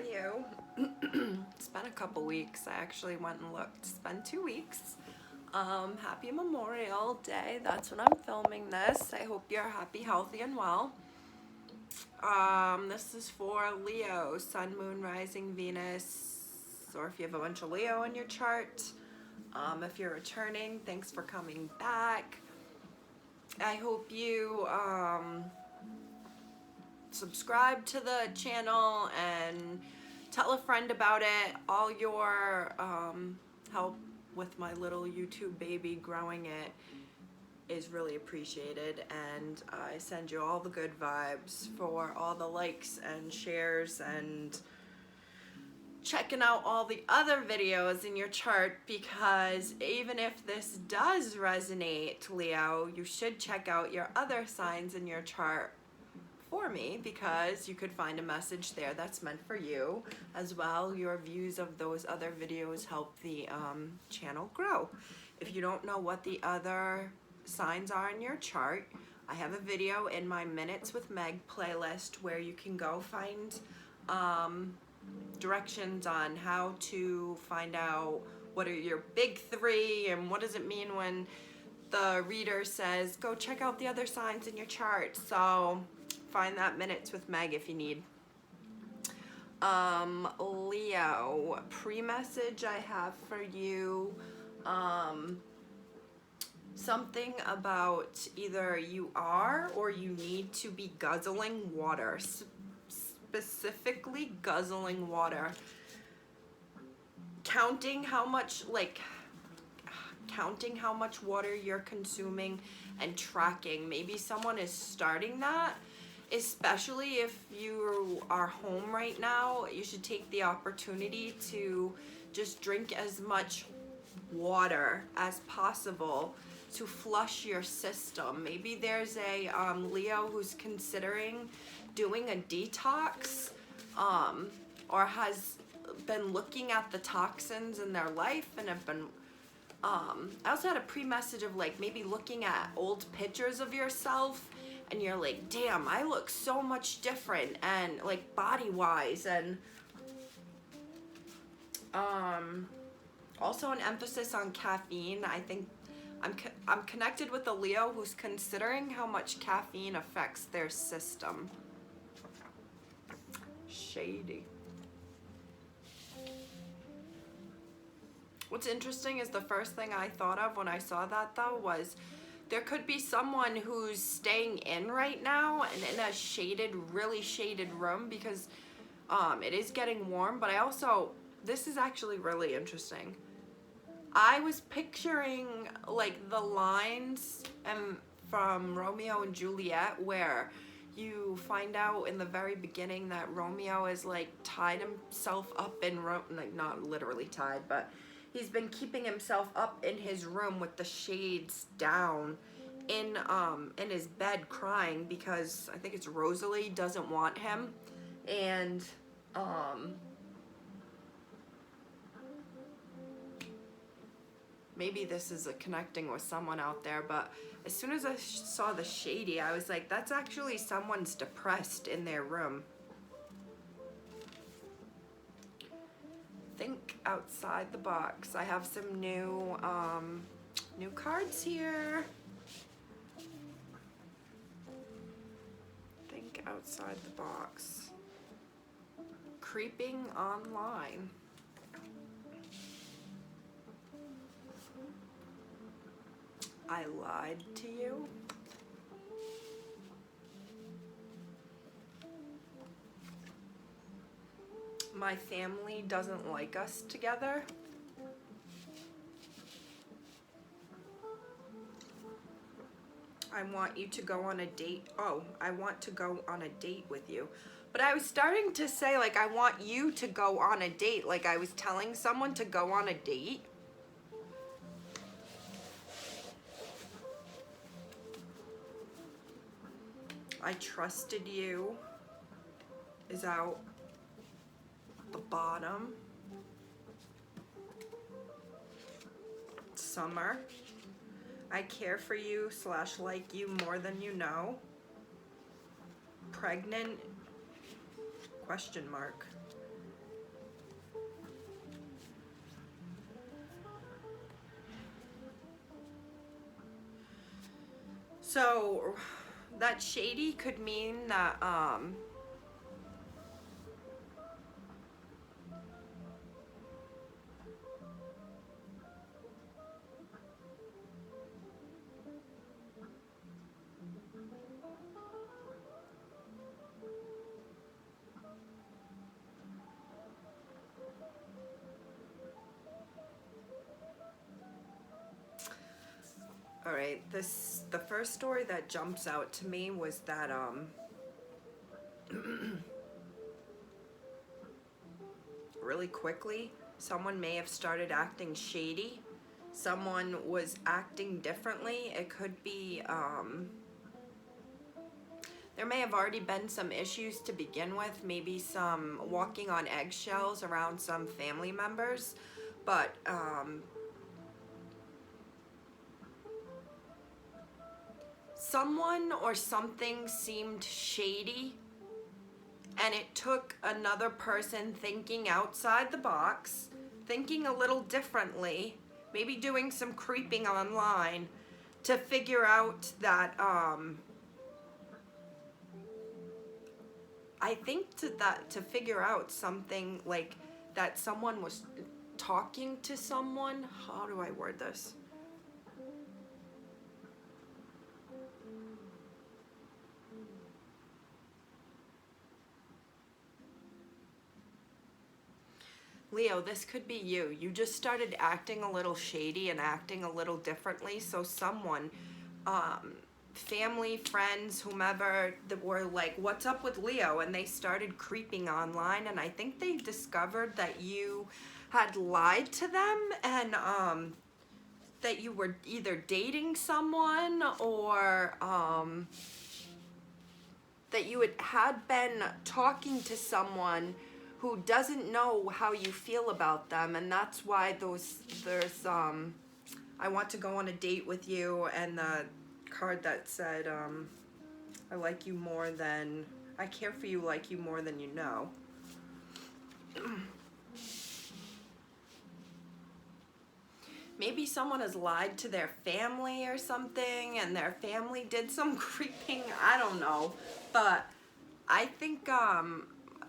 are you? It's been a couple weeks. I actually went and looked. It's been 2 weeks. Happy Memorial Day. That's when I'm filming this. I hope you're happy, healthy, and well. This is for Leo, Sun, Moon, Rising, Venus, or if you have a bunch of Leo in your chart. If you're returning, thanks for coming back. I hope you subscribe to the channel and tell a friend about it. All your help with my little YouTube baby growing it is really appreciated, and I send you all the good vibes for all the likes and shares and checking out all the other videos in your chart, because even if this does resonate, Leo, you should check out your other signs in your chart for me, because you could find a message there that's meant for you as well. Your views of those other videos help the channel grow. If you don't know what the other signs are in your chart, I have a video in my Minutes with Meg playlist where you can go find directions on how to find out what are your big three and what does it mean when the reader says go check out the other signs in your chart. So find that Minutes with Meg if you need. Leo, pre-message I have for you, something about either you are or you need to be guzzling water, specifically guzzling water, counting how much water you're consuming and tracking. Maybe someone is starting that. Especially if you are home right now, you should take the opportunity to just drink as much water as possible to flush your system. Maybe there's a Leo who's considering doing a detox, or has been looking at the toxins in their life and have been I also had a pre-message of like maybe looking at old pictures of yourself and you're like, damn, I look so much different, and like body wise, and also an emphasis on caffeine. I think I'm connected with a Leo who's considering how much caffeine affects their system. Shady. What's interesting is the first thing I thought of when I saw that though was there could be someone who's staying in right now and in a shaded, really shaded room, because it is getting warm. But I also, this is actually really interesting. I was picturing like the lines from Romeo and Juliet where you find out in the very beginning that Romeo is like tied himself up in, like not literally tied, but he's been keeping himself up in his room with the shades down in his bed crying because I think it's Rosalie doesn't want him. And maybe this is a connecting with someone out there, but as soon as I saw the shady, I was like, that's actually someone's depressed in their room. Think outside the box. I have some new cards here. Think outside the box. Creeping online. I lied to you. My family doesn't like us together. I want you to go on a date. Oh, I want to go on a date with you. But I was starting to say, like, I want you to go on a date. Like I was telling someone to go on a date. I trusted you is out the bottom. Summer. I care for you / like you more than you know. Pregnant? Question mark. So that shady could mean that all right, the first story that jumps out to me was that really quickly someone may have started acting shady. Someone was acting differently. It could be there may have already been some issues to begin with, maybe some walking on eggshells around some family members, but someone or something seemed shady, and it took another person thinking outside the box, thinking a little differently, maybe doing some creeping online to figure out that I think to figure out something like that someone was talking to someone. How do I word this? Leo, this could be you. You just started acting a little shady and acting a little differently. So someone, family, friends, whomever, that were like, what's up with Leo? And they started creeping online. And I think they discovered that you had lied to them, and that you were either dating someone, or that you had been talking to someone who doesn't know how you feel about them, and that's why there's I want to go on a date with you, and the card that said I like you more than I care for you, like you more than you know. Maybe someone has lied to their family or something, and their family did some creeping, I don't know, but I think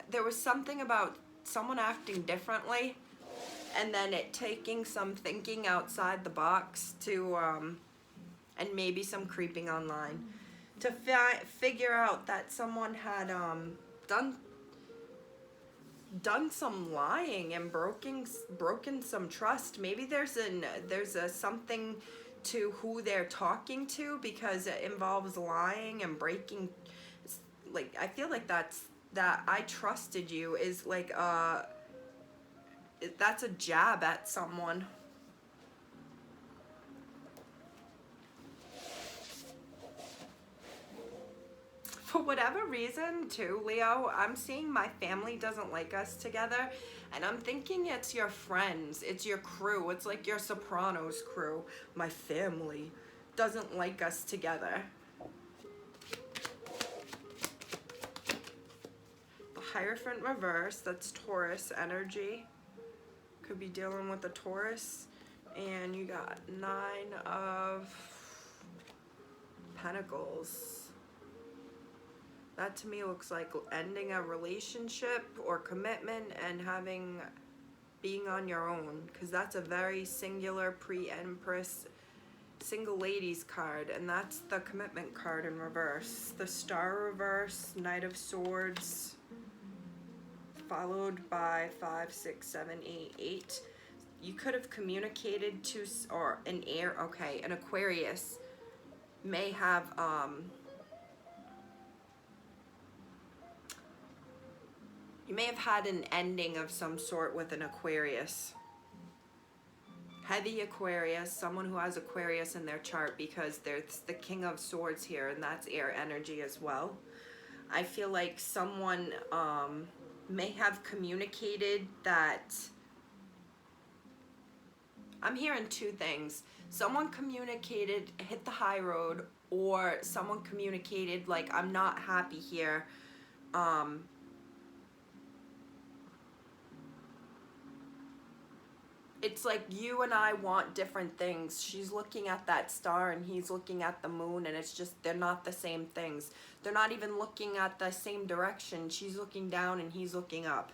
there was something about someone acting differently, and then it taking some thinking outside the box to, and maybe some creeping online to figure out that someone had done some lying and broken some trust. Maybe there's a something to who they're talking to, because it involves lying and breaking. Like, I feel like that I trusted you is like that's a jab at someone. For whatever reason too, Leo, I'm seeing my family doesn't like us together, and I'm thinking it's your friends, it's your crew, it's like your Sopranos crew. My family doesn't like us together. The Hierophant reverse, that's Taurus energy. Could be dealing with the Taurus. And you got 9 of Pentacles. That to me looks like ending a relationship or commitment and being on your own, because that's a very singular pre-Empress single ladies card, and that's the commitment card in reverse. The Star reverse, Knight of Swords, followed by 5, 6, 7, 8, 8. You could have communicated to, or an air, okay, an Aquarius may have you may have had an ending of some sort with an Aquarius. Heavy Aquarius, someone who has Aquarius in their chart, because there's the King of Swords here, and that's air energy as well. I feel like someone may have communicated that. I'm hearing two things. Someone communicated, hit the high road, or someone communicated like, I'm not happy here. it's like you and I want different things. She's looking at that star and he's looking at the moon, and it's just, they're not the same things. They're not even looking at the same direction. She's looking down and he's looking up.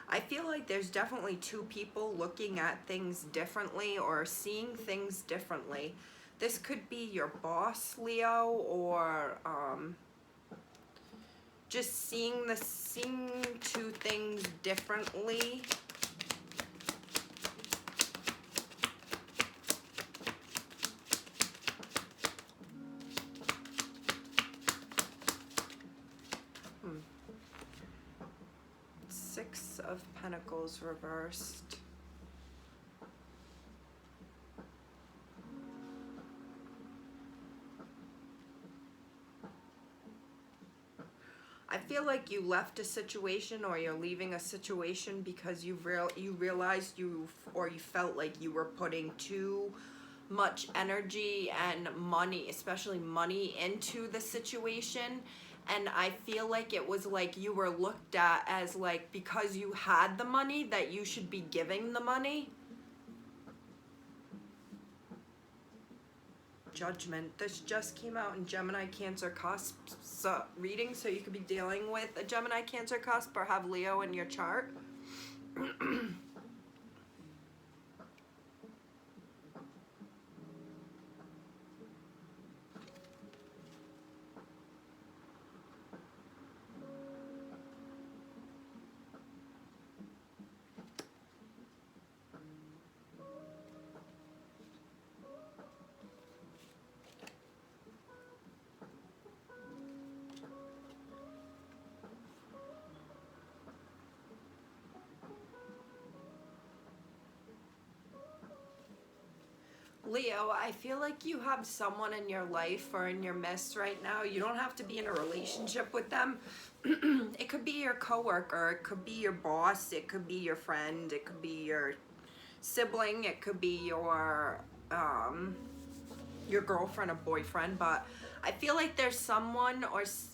I feel like there's definitely two people looking at things differently or seeing things differently. This could be your boss, Leo, or just seeing two things differently. Six of Pentacles reversed. I feel like you left a situation, or you're leaving a situation because you realized you felt like you were putting too much energy and money, especially money, into the situation. And I feel like it was like you were looked at as like, because you had the money, that you should be giving the money. Judgment. This just came out in Gemini Cancer cusp reading, so you could be dealing with a Gemini Cancer cusp or have Leo in your chart. Leo, I feel like you have someone in your life or in your midst right now. You don't have to be in a relationship with them. It could be your coworker, it could be your boss, it could be your friend, it could be your sibling, it could be your girlfriend or boyfriend. But I feel like there's someone,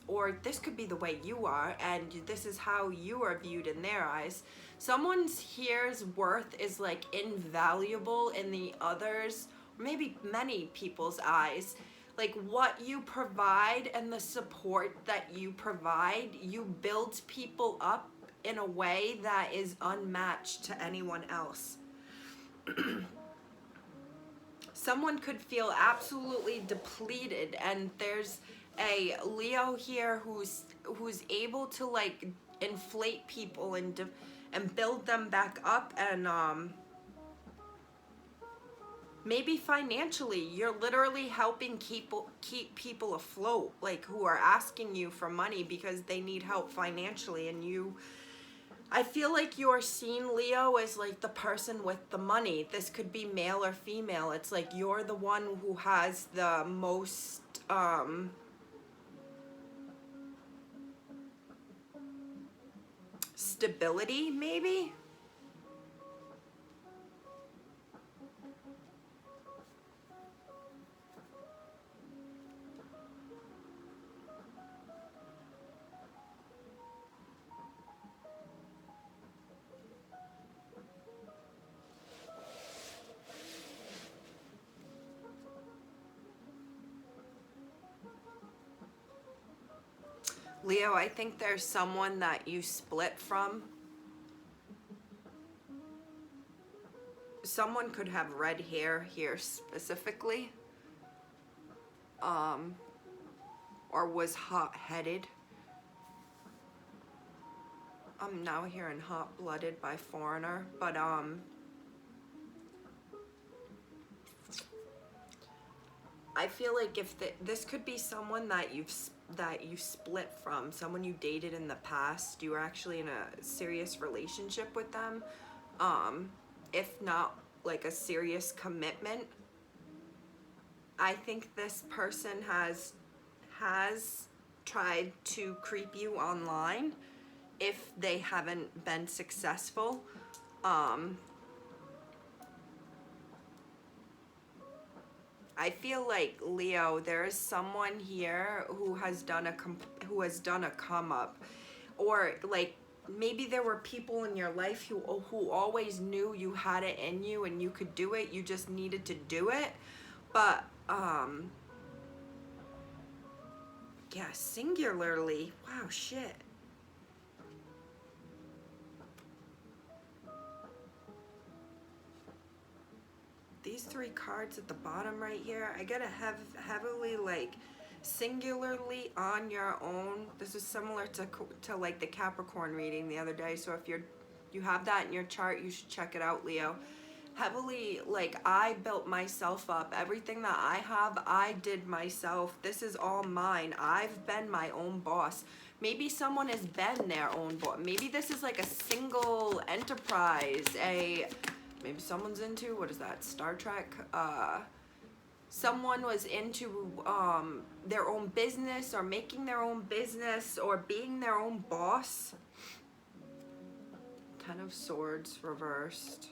or this could be the way you are, and this is how you are viewed in their eyes. Someone's here's worth is like invaluable in the others, maybe many people's eyes. Like what you provide and the support that you provide, you build people up in a way that is unmatched to anyone else. Someone could feel absolutely depleted, and there's a Leo here who's able to like inflate people and build them back up, and maybe financially you're literally helping keep people afloat, like who are asking you for money because they need help financially, and I feel like you're seen, Leo, as like the person with the money. This could be male or female. It's like you're the one who has the most stability, maybe. Leo, I think there's someone that you split from. Someone could have red hair here specifically, or was hot-headed. I'm now hearing hot-blooded by foreigner, but I feel like if this could be someone that you split from, someone you dated in the past. You were actually in a serious relationship with them, if not like a serious commitment. I think this person has tried to creep you online if they haven't been successful. Um, I feel like, Leo, there is someone here who has done a come up, or like maybe there were people in your life who always knew you had it in you and you could do it. You just needed to do it. But yeah, singularly. Wow, shit. These three cards at the bottom right here, I get a heavily like singularly on your own. This is similar to like the Capricorn reading the other day. So if you have that in your chart, you should check it out, Leo. Heavily like I built myself up. Everything that I have, I did myself. This is all mine. I've been my own boss. Maybe someone has been their own boss. Maybe this is like a single enterprise, maybe someone's into, what is that, Star Trek? Someone was into their own business, or making their own business, or being their own boss. Ten of Swords reversed.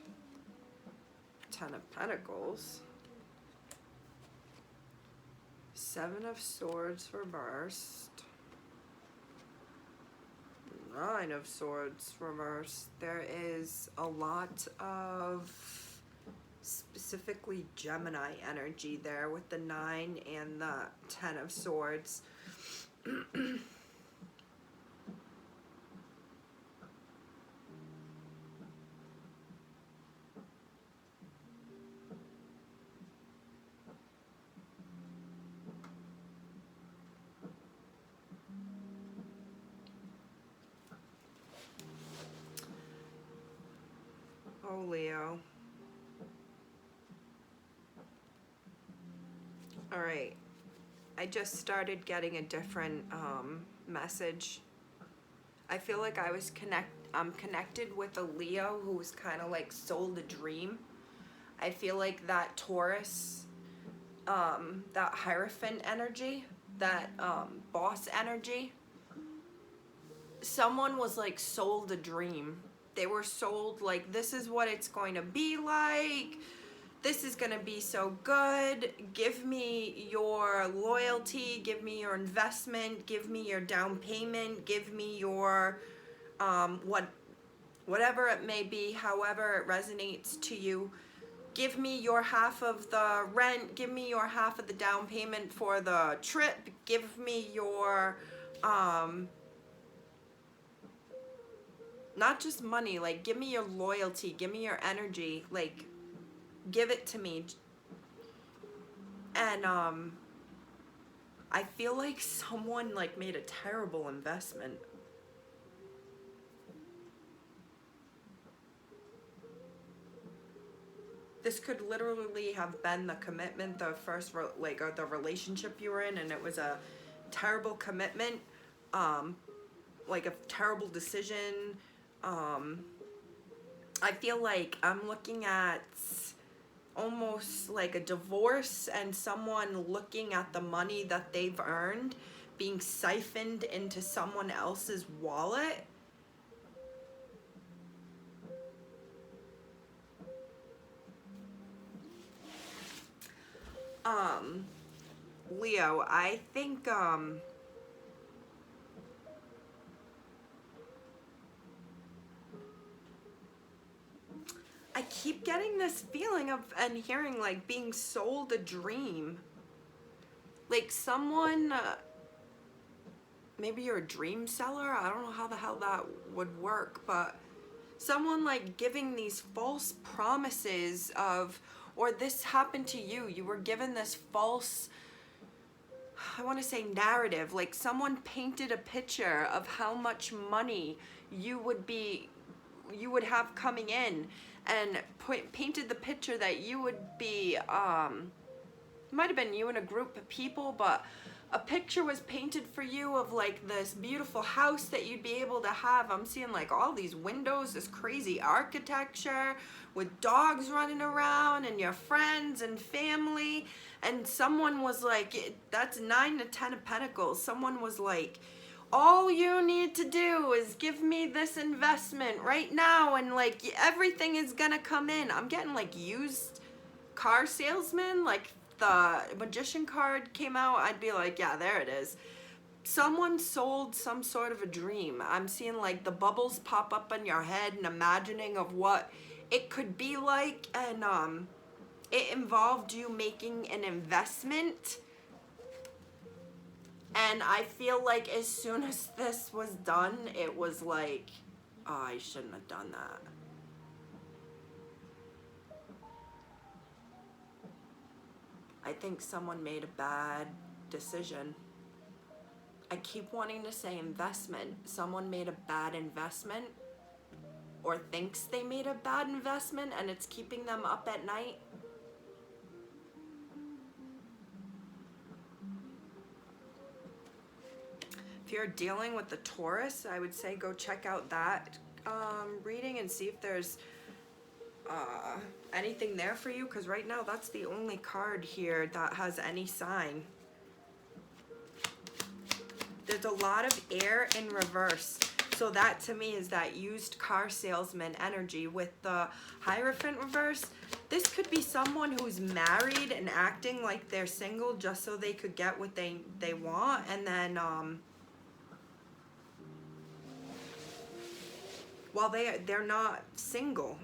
Ten of Pentacles. Seven of Swords reversed. Nine of Swords reversed. There is a lot of specifically Gemini energy there with the 9 and the 10 of Swords. Oh, Leo. All right. I just started getting a different message. I feel like I'm connected with a Leo who was kind of like sold a dream. I feel like that Taurus, that Hierophant energy, that boss energy, someone was like sold a dream. They were sold like, this is what it's going to be like. This is going to be so good. Give me your loyalty. Give me your investment. Give me your down payment. Give me your whatever it may be, however it resonates to you. Give me your half of the rent. Give me your half of the down payment for the trip. Give me your not just money, like give me your loyalty, give me your energy, like give it to me. And I feel like someone like made a terrible investment. This could literally have been the commitment, the first or the relationship you were in, and it was a terrible commitment, like a terrible decision. I feel like I'm looking at almost like a divorce, and someone looking at the money that they've earned being siphoned into someone else's wallet. Leo, I think I keep getting this feeling of and hearing like being sold a dream. Like someone, maybe you're a dream seller. I don't know how the hell that would work, but someone like giving these false promises of, or this happened to you. You were given this false, I want to say narrative, like someone painted a picture of how much money you would have coming in, and painted the picture that you would be, might have been you and a group of people, but a picture was painted for you of like this beautiful house that you'd be able to have. I'm seeing like all these windows, this crazy architecture with dogs running around and your friends and family. And someone was like, that's 9 to 10 of Pentacles. Someone was like, all you need to do is give me this investment right now, and like everything is gonna come in. I'm getting like used car salesman, like the magician card came out, I'd be like, yeah, there it is. Someone sold some sort of a dream. I'm seeing like the bubbles pop up in your head and imagining of what it could be like, and it involved you making an investment. And I feel like as soon as this was done, it was like, oh, I shouldn't have done that. I think someone made a bad decision. I keep wanting to say investment. Someone made a bad investment, or thinks they made a bad investment, and it's keeping them up at night. If you're dealing with the Taurus, I would say go check out that reading and see if there's anything there for you, because right now that's the only card here that has any sign. There's a lot of air in reverse. So that to me is that used car salesman energy with the Hierophant reverse. This could be someone who's married and acting like they're single just so they could get what they want, and then while they're not single.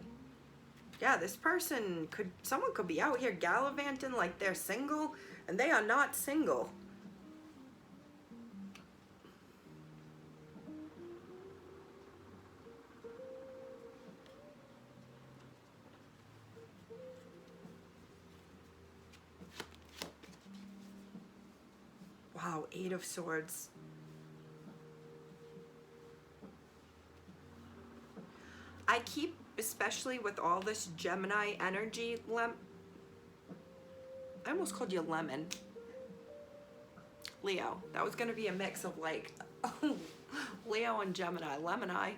Yeah, this person someone could be out here gallivanting like they're single, and they are not single. Wow, 8 of Swords. I keep, especially with all this Gemini energy, I almost called you Lemon. Leo. That was gonna be a mix of like Leo and Gemini, Lemon-eye.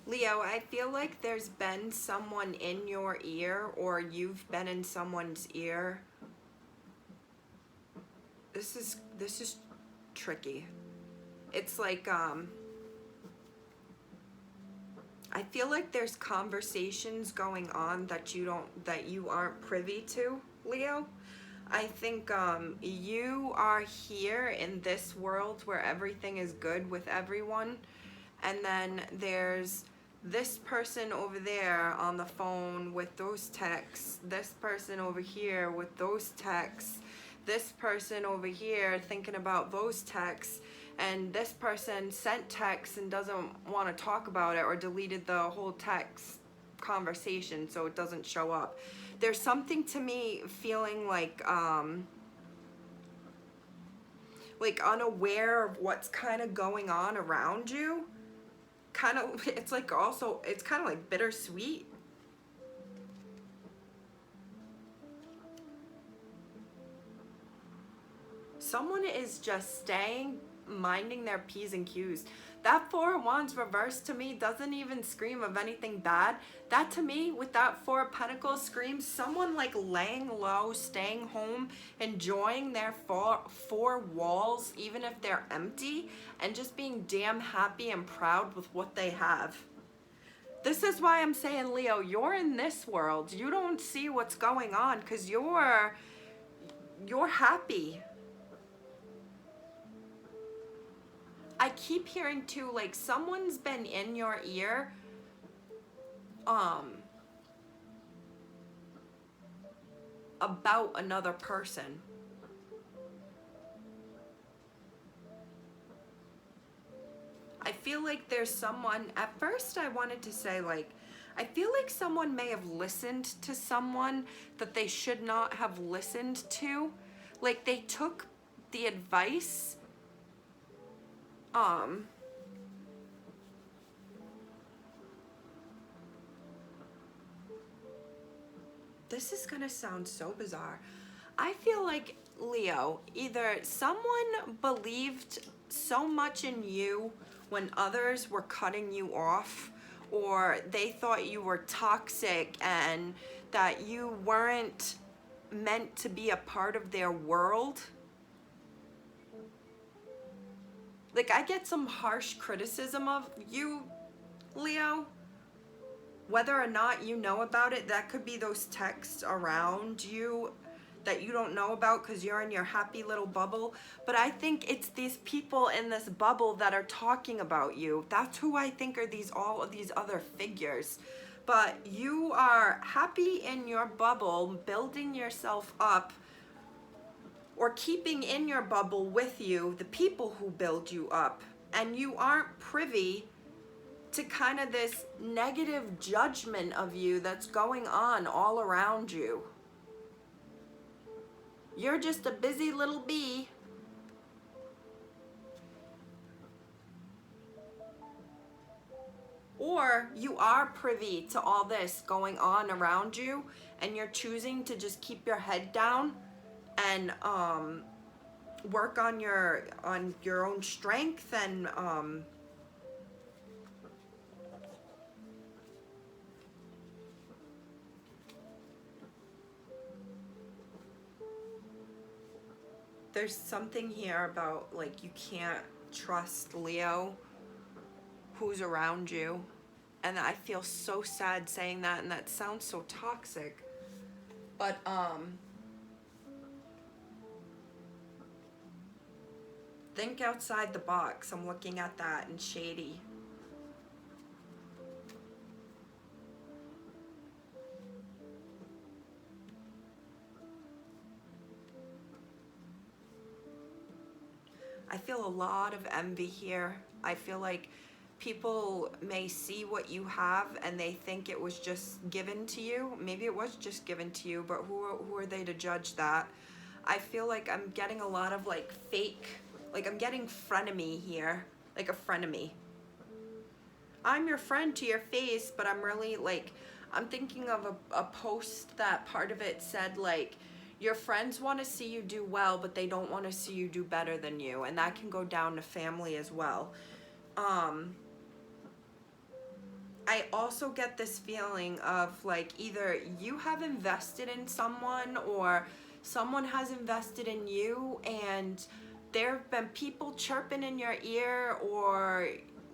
Leo, I feel like there's been someone in your ear, or you've been in someone's ear. This is tricky. It's like I feel like there's conversations going on that you aren't privy to, Leo. I think you are here in this world where everything is good with everyone, and then there's this person over there on the phone with those texts, this person over here with those texts, this person over here thinking about those texts, and this person sent texts and doesn't want to talk about it, or deleted the whole text conversation so it doesn't show up. There's something to me feeling like unaware of what's kind of going on around you. Kind of, it's like also, it's kind of like bittersweet. Someone is just staying, minding their P's and Q's. That Four of Wands reverse to me doesn't even scream of anything bad. That to me, with that Four of Pentacles, screams someone like laying low, staying home, enjoying their four walls, even if they're empty, and just being damn happy and proud with what they have. This is why I'm saying, Leo, you're in this world. You don't see what's going on because you're happy. I keep hearing too, like someone's been in your ear about another person. I feel like there's someone, at first I wanted to say like, I feel like someone may have listened to someone that they should not have listened to. Like they took the advice this is gonna sound so bizarre. I feel like Leo, either someone believed so much in you when others were cutting you off, or they thought you were toxic and that you weren't meant to be a part of their world. Like, I get some harsh criticism of you, Leo. Whether or not you know about it, that could be those texts around you that you don't know about because you're in your happy little bubble. But I think it's these people in this bubble that are talking about you. That's who I think are all of these other figures. But you are happy in your bubble, building yourself up, or keeping in your bubble with you the people who build you up. And you aren't privy to kind of this negative judgment of you that's going on all around you. You're just a busy little bee. Or you are privy to all this going on around you and you're choosing to just keep your head down and work on your own strength and there's something here about, like, you can't trust Leo who's around you. And I feel so sad saying that, and that sounds so toxic. But think outside the box. I'm looking at that and shady. I feel a lot of envy here. I feel like people may see what you have and they think it was just given to you. Maybe it was just given to you, but who are they to judge that? I feel like I'm getting a lot of like fake, like I'm getting frenemy here, like a frenemy. I'm your friend to your face, but I'm really like, I'm thinking of a post that part of it said like, your friends want to see you do well, but they don't want to see you do better than you. And that can go down to family as well. I also get this feeling of like either you have invested in someone or someone has invested in you, and there have been people chirping in your ear or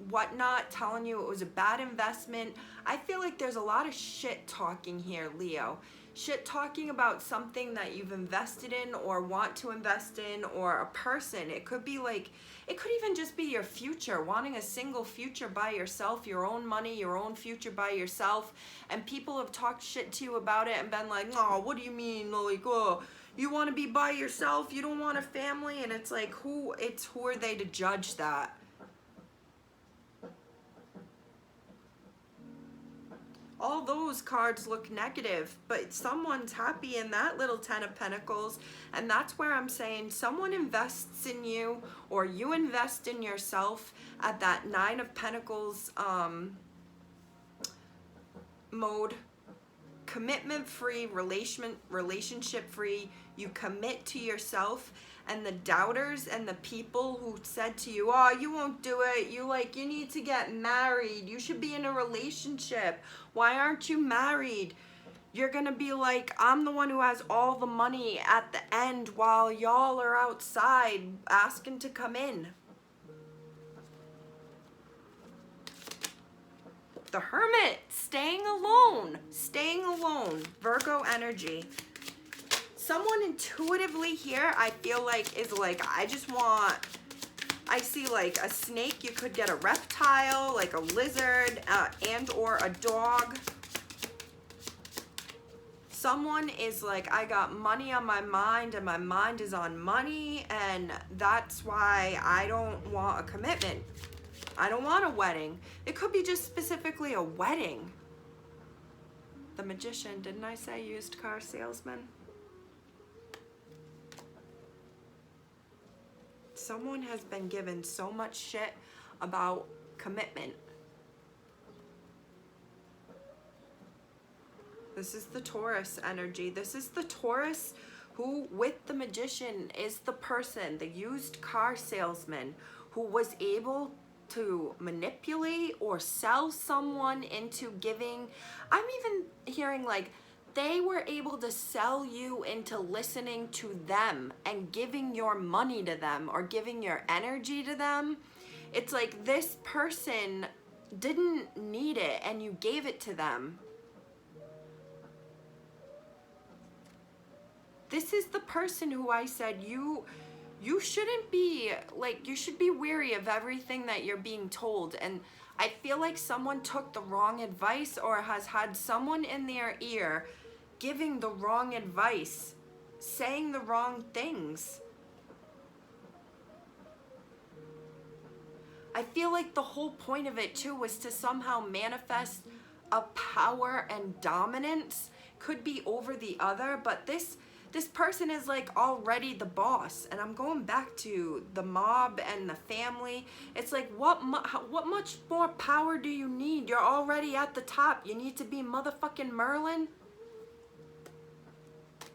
whatnot telling you it was a bad investment. I feel like there's a lot of shit talking here, Leo. Shit talking about something that you've invested in or want to invest in, or a person. It could be like, it could even just be your future, wanting a single future by yourself, your own money, your own future by yourself. And people have talked shit to you about it and been like, oh, what do you mean? Like, oh, you want to be by yourself? You don't want a family? And it's like, who are they to judge that? All those cards look negative, but someone's happy in that little 10 of Pentacles, and that's where I'm saying someone invests in you or you invest in yourself at that 9 of Pentacles mode. Commitment free, relationship free. You commit to yourself, and the doubters and the people who said to you, oh, you won't do it, you need to get married, you should be in a relationship, why aren't you married? You're gonna be like, I'm the one who has all the money at the end while y'all are outside asking to come in. The Hermit, staying alone, Virgo energy. Someone intuitively here, I feel like, is like, I see like a snake. You could get a reptile, like a lizard, and or a dog. Someone is like, I got money on my mind and my mind is on money, and that's why I don't want a commitment. I don't want a wedding. It could be just specifically a wedding. The Magician, didn't I say used car salesman? Someone has been given so much shit about commitment. This is the Taurus energy. This is the Taurus Who with the Magician is the person, the used car salesman, who was able to manipulate or sell someone into giving. I'm even hearing like they were able to sell you into listening to them and giving your money to them or giving your energy to them. It's like this person didn't need it and you gave it to them. This is the person who I said you shouldn't be, like, you should be wary of everything that you're being told. And I feel like someone took the wrong advice or has had someone in their ear giving the wrong advice, saying the wrong things. I feel like the whole point of it too was to somehow manifest a power and dominance, could be over the other, but this person is like already the boss. And I'm going back to the mob and the family. It's like, what much more power do you need? You're already at the top. You need to be motherfucking Merlin.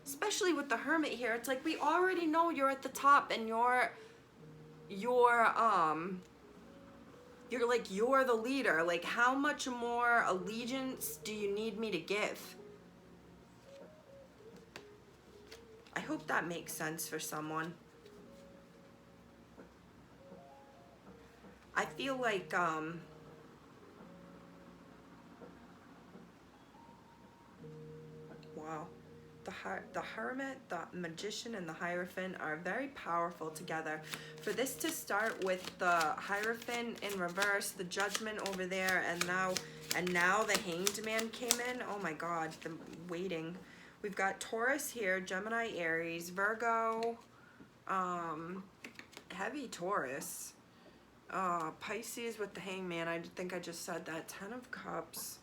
Especially with the Hermit here. It's like, we already know you're at the top and you're the leader. Like, how much more allegiance do you need me to give? I hope that makes sense for someone. I feel like, wow. The Hermit, the Magician, and the Hierophant are very powerful together. For this to start with the Hierophant in reverse, the Judgment over there, and now the Hanged Man came in. Oh my God, the waiting. We've got Taurus here, Gemini, Aries, Virgo, heavy Taurus, Pisces with the Hangman. I think I just said that. 10 of Cups.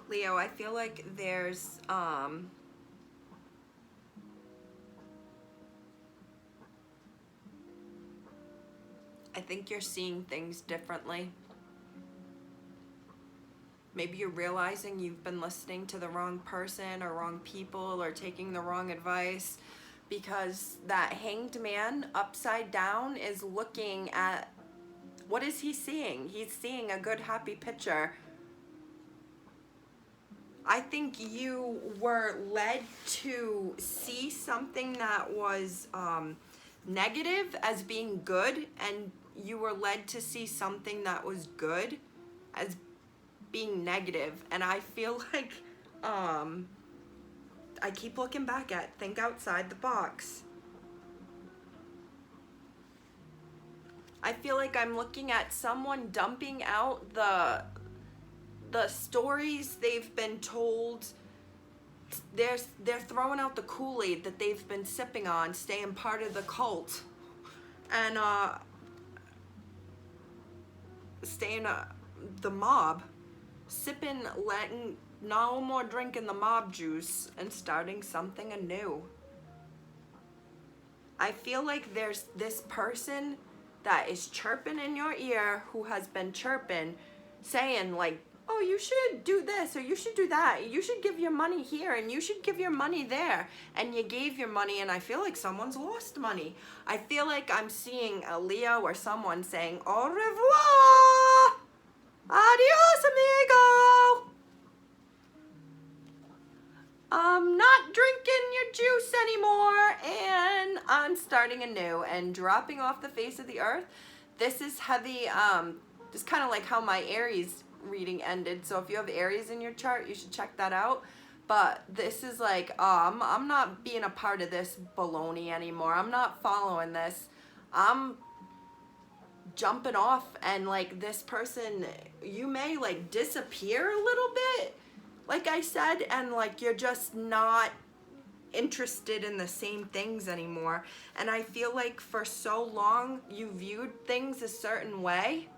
Leo, I feel like there's I think you're seeing things differently. Maybe you're realizing you've been listening to the wrong person or wrong people or taking the wrong advice, because that Hanged Man upside down is looking at, what is he seeing? He's seeing a good, happy picture. I think you were led to see something that was negative as being good, and you were led to see something that was good as being negative. And I feel like I keep looking back at think outside the box. I feel like I'm looking at someone dumping out the stories they've been told. They're throwing out the Kool-Aid that they've been sipping on, staying part of the cult, and staying the mob, sipping, letting, no more drinking the mob juice and starting something anew. I feel like there's this person that is chirping in your ear, who has been chirping, saying like, oh, you should do this or you should do that. You should give your money here and you should give your money there. And you gave your money, and I feel like someone's lost money. I feel like I'm seeing a Leo or someone saying, au revoir, adios amigo. I'm not drinking your juice anymore, and I'm starting anew and dropping off the face of the earth. This is heavy, just kind of like how my Aries reading ended. So if you have Aries in your chart, you should check that out. But this is like, I'm not being a part of this baloney anymore. I'm not following this. I'm jumping off, and like this person, you may like disappear a little bit, like I said, and like you're just not interested in the same things anymore. And I feel like for so long you viewed things a certain way,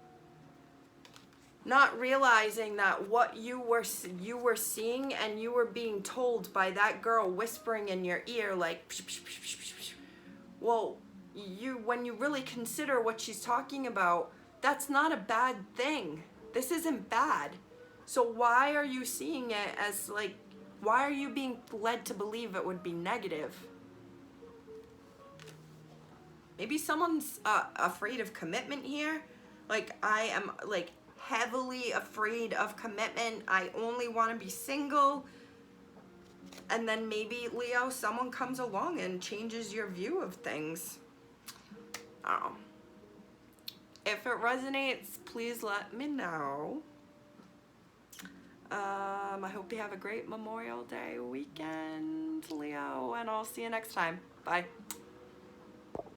not realizing that what you were seeing and you were being told by that girl whispering in your ear like, psh, psh, psh, psh, psh, psh. Well, when you really consider what she's talking about, that's not a bad thing. This isn't bad. So why are you seeing it as like, why are you being led to believe it would be negative? Maybe someone's afraid of commitment here. Like, I am like heavily afraid of commitment. I only want to be single. And then maybe, Leo, someone comes along and changes your view of things. If it resonates, please let me know. I hope you have a great Memorial Day weekend, Leo, and I'll see you next time. Bye.